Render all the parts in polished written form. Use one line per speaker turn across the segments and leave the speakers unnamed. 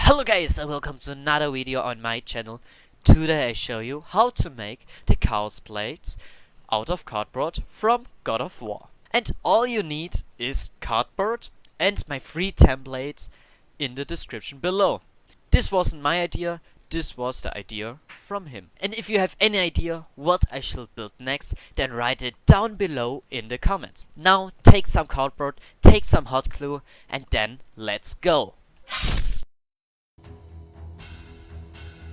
Hello guys and welcome to another video on my channel. Today I show you how to make the chaos plates out of cardboard from God of War. And all you need is cardboard and my free templates in the description below. This wasn't my idea, this was the idea from him. And if you have any idea what I shall build next, then write it down below in the comments. Now take some cardboard, take some hot glue, and then let's go!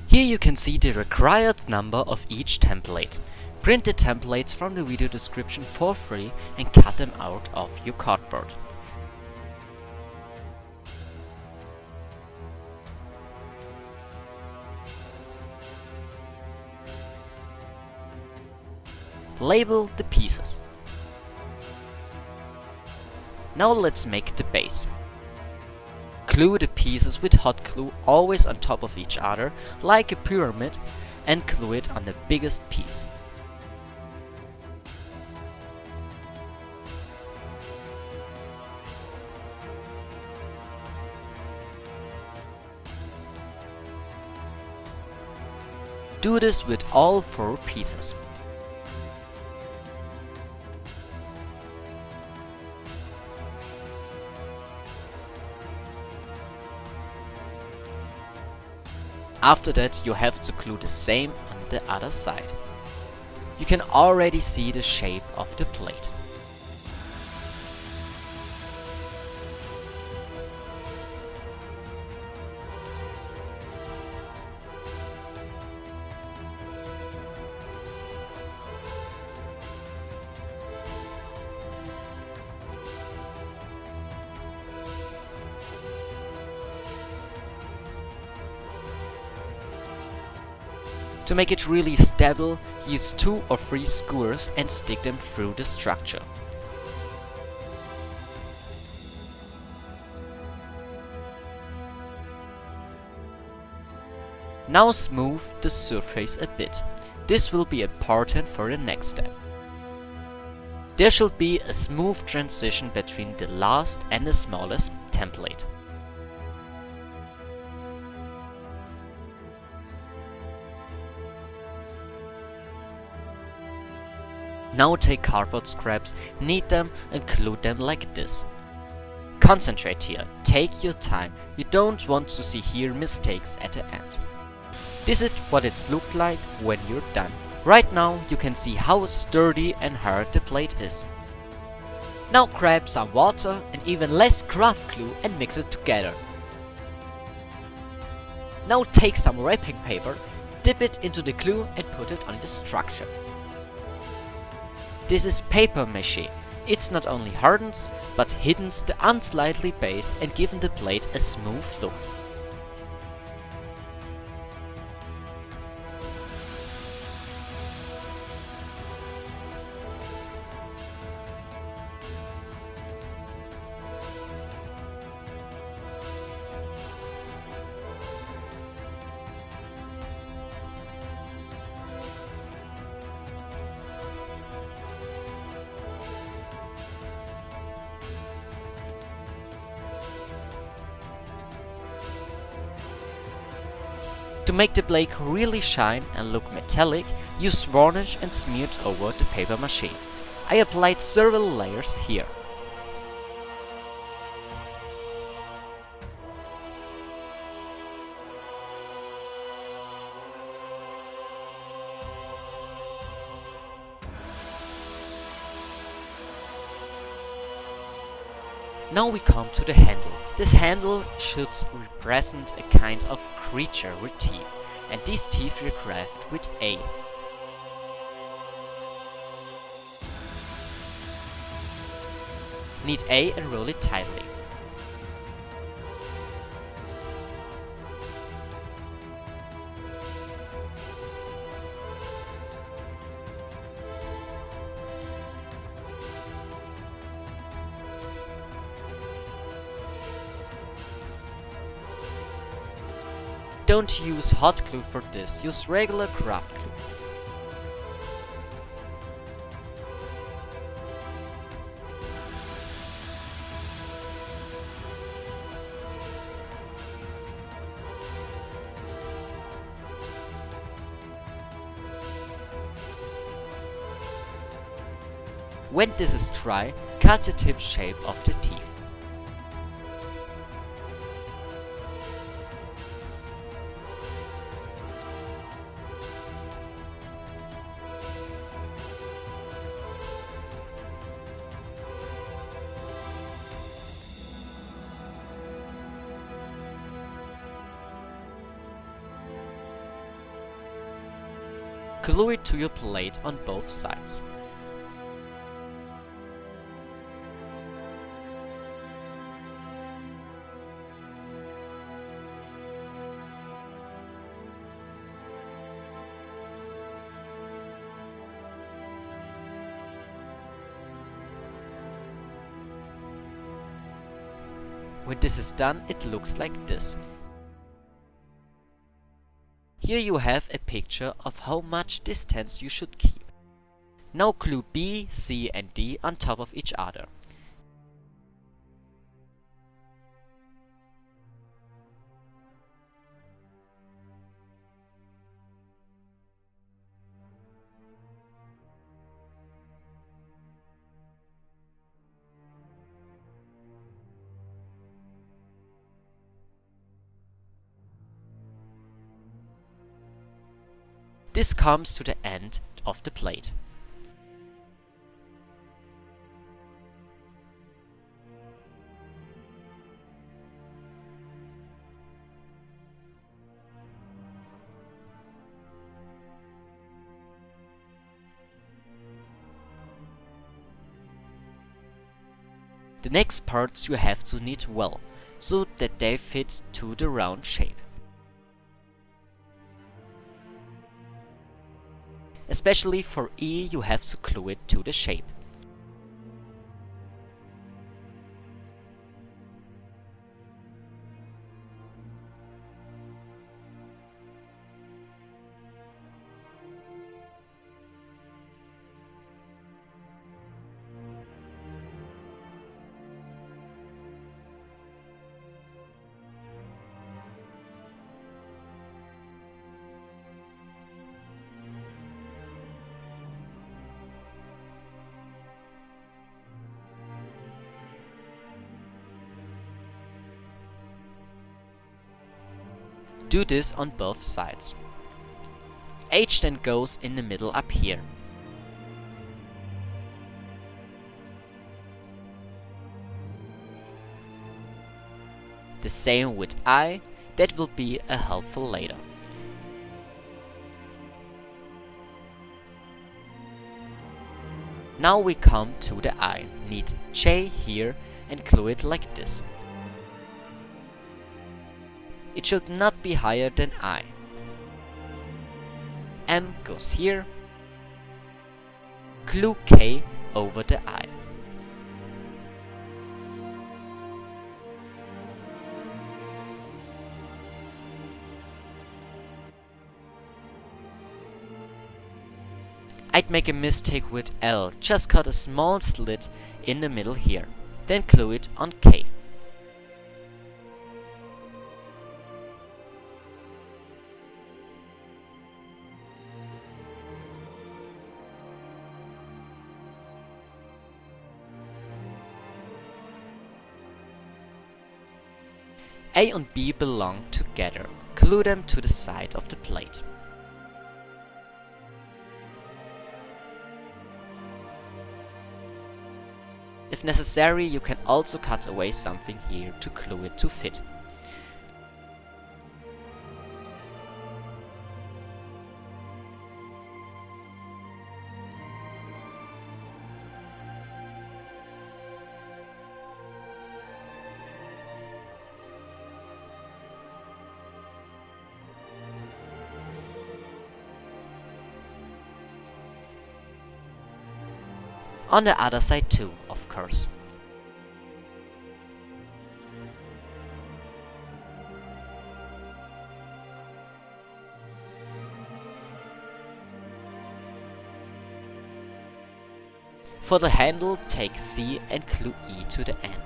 Here you can see the required number of each template. Print the templates from the video description for free and cut them out of your cardboard. Label the pieces. Now let's make the base. Glue the pieces with hot glue always on top of each other like a pyramid and glue it on the biggest piece. Do this with all 4 pieces. After that, you have to glue the same on the other side. You can already see the shape of the plate. To make it really stable, use 2 or 3 skewers and stick them through the structure. Now smooth the surface a bit. This will be important for the next step. There should be a smooth transition between the last and the smallest template. Now take cardboard scraps, knead them and glue them like this. Concentrate here, take your time, you don't want to see here mistakes at the end. This is what it's looked like when you're done. Right now you can see how sturdy and hard the plate is. Now grab some water and even less craft glue and mix it together. Now take some wrapping paper, dip it into the glue and put it on the structure. This is paper mache. It's not only hardens, but hidens the unsightly base and gives the plate a smooth look. To make the plate really shine and look metallic, use varnish and smear it over the paper mache. I applied several layers here. Now we come to the handle. This handle should represent a kind of creature with teeth, and these teeth were carved with A. Knead A and roll it tightly. Don't use hot glue for this, use regular craft glue. When this is dry, cut the tip shape of the teeth. Glue it to your plate on both sides. When this is done, it looks like this. Here you have a picture of how much distance you should keep. Now glue B, C and D on top of each other. This comes to the end of the plate. The next parts you have to knead well, so that they fit to the round shape. Especially for E, you have to glue it to the shape. Do this on both sides. H then goes in the middle up here. The same with I, that will be helpful later. Now we come to the I. Knead J here and glue it like this. It should not be higher than I. M goes here. Glue K over the I. I'd make a mistake with L, just cut a small slit in the middle here, then glue it on K. A and B belong together. Glue them to the side of the plate. If necessary, you can also cut away something here to glue it to fit. On the other side too, of course. For the handle, take C and glue E to the end.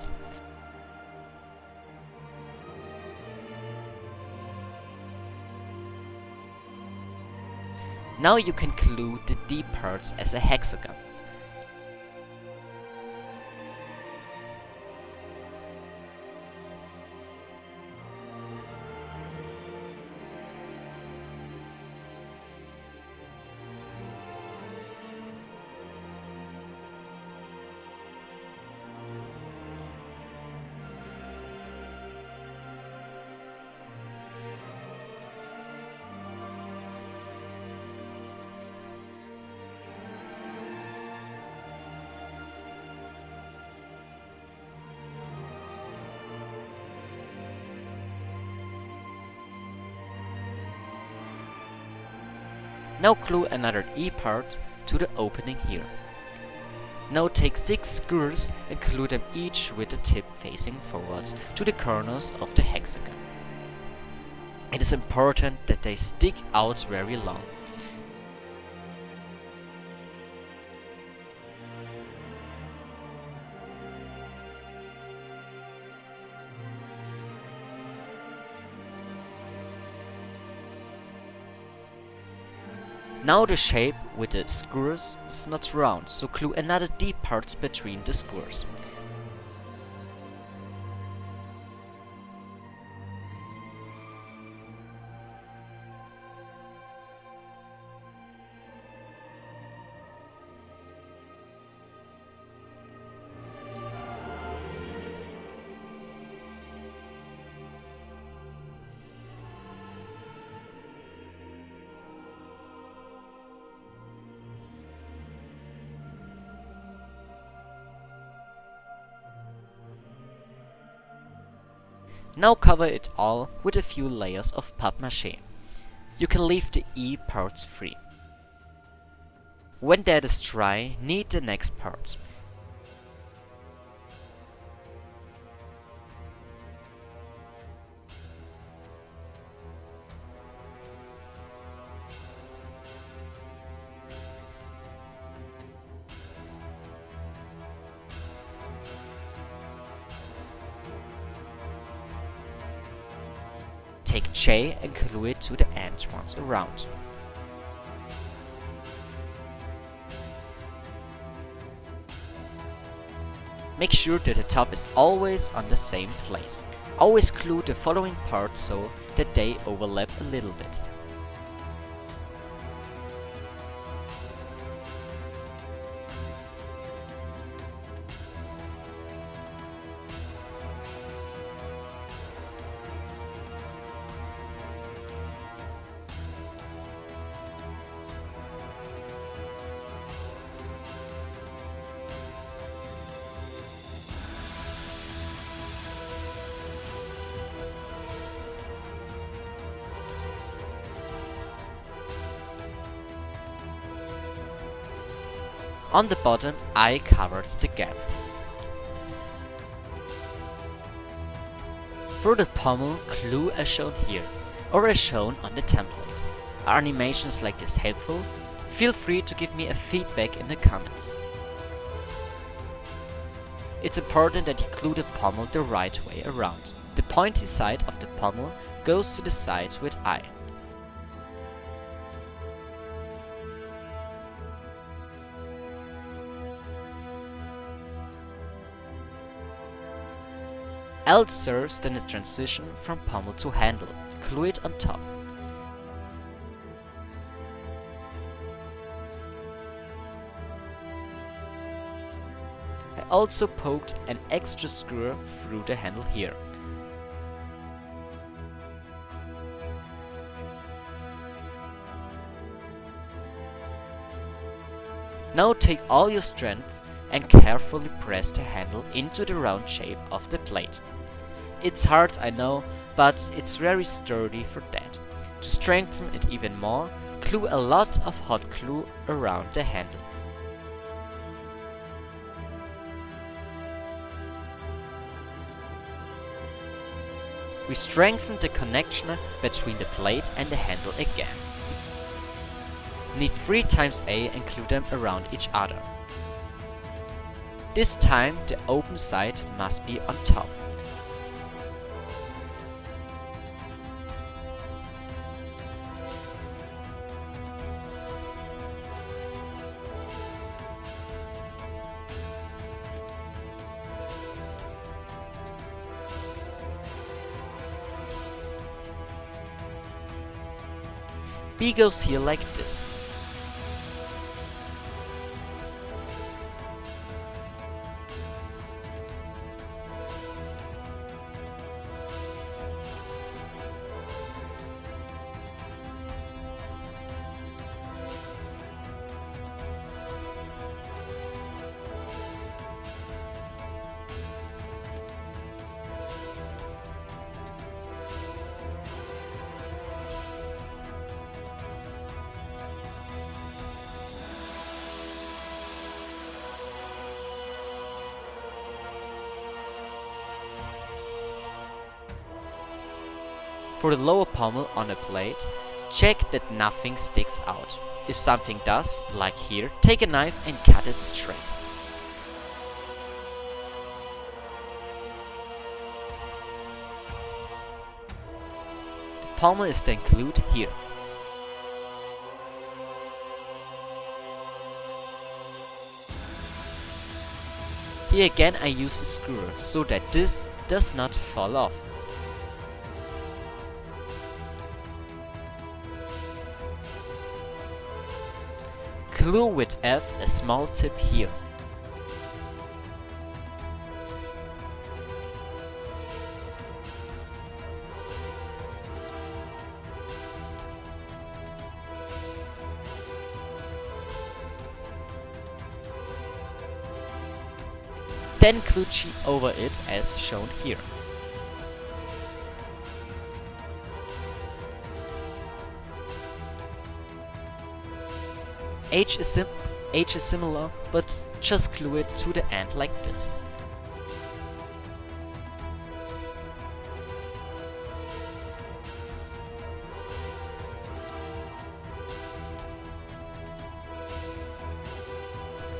Now you can glue the D parts as a hexagon. Now glue another E part to the opening here. Now take 6 screws and glue them each with the tip facing forward to the corners of the hexagon. It is important that they stick out very long. Now the shape with the skewers is not round, so glue another D part between the skewers. Now cover it all with a few layers of papier-mâché. You can leave the E parts free. When that is dry, knead the next parts. Take J and glue it to the end once around. Make sure that the top is always on the same place. Always glue the following parts so that they overlap a little bit. On the bottom, I covered the gap. For the pommel, glue as shown here, or as shown on the template. Are animations like this helpful? Feel free to give me a feedback in the comments. It's important that you glue the pommel the right way around. The pointy side of the pommel goes to the side with I. L serves then the transition from pommel to handle. Glue it on top. I also poked an extra screw through the handle here. Now take all your strength and carefully press the handle into the round shape of the plate. It's hard, I know, but it's very sturdy for that. To strengthen it even more, glue a lot of hot glue around the handle. We strengthen the connection between the plate and the handle again. Knead 3 times A and glue them around each other. This time the open side must be on top. B goes here like this. For the lower pommel on the plate, check that nothing sticks out. If something does, like here, take a knife and cut it straight. The pommel is then glued here. Here again I use a screwer so that this does not fall off. Glue with F a small tip here. Then glue G over it as shown here. H is similar, but just glue it to the end like this.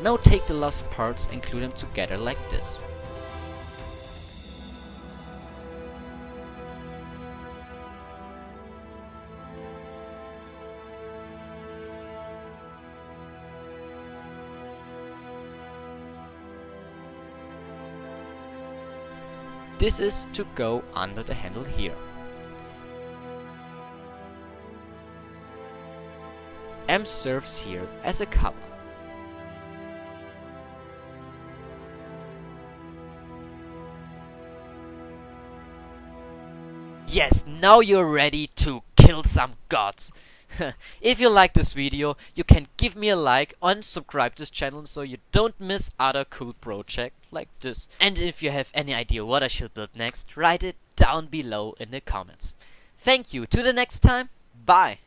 Now take the lost parts and glue them together like this. This is to go under the handle here. M serves here as a cover. Yes, now you're ready to kill some gods. If you like this video, you can give me a like and subscribe this channel so you don't miss other cool projects like this. And if you have any idea what I should build next, write it down below in the comments. Thank you, to the next time, bye!